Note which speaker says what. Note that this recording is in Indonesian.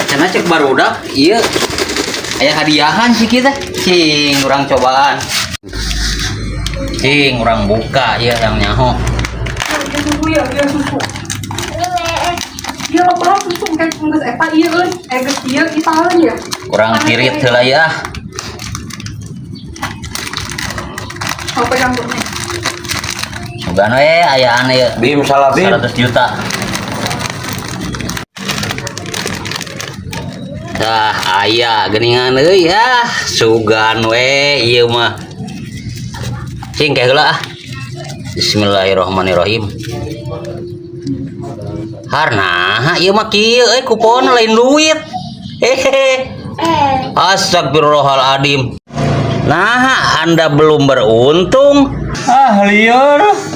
Speaker 1: Karena cek barudak, iya aya hadiahan sih kita. Cing, orang cobaan. Cing, orang buka ya yang nyaho.
Speaker 2: Susu ya, dia susu. Dia apa susu kayak geus eta ieu euy. Geus ieu kita ya.
Speaker 1: Kurang kirit heula ya.
Speaker 2: Oh, pegang tuh nih.
Speaker 1: Sugan we aya ane
Speaker 3: Bim salah Bim.
Speaker 1: 100 juta. Tah aya geuningan euy ya. Sugan we ieu mah. Cing kayak heula ah. Bismillahirrahmanirrahim. Harna ieu mah kieu euy kupon lain duit. Hehehe. Astagfirullahaladzim. Nah, Anda belum beruntung.
Speaker 3: Ah liar.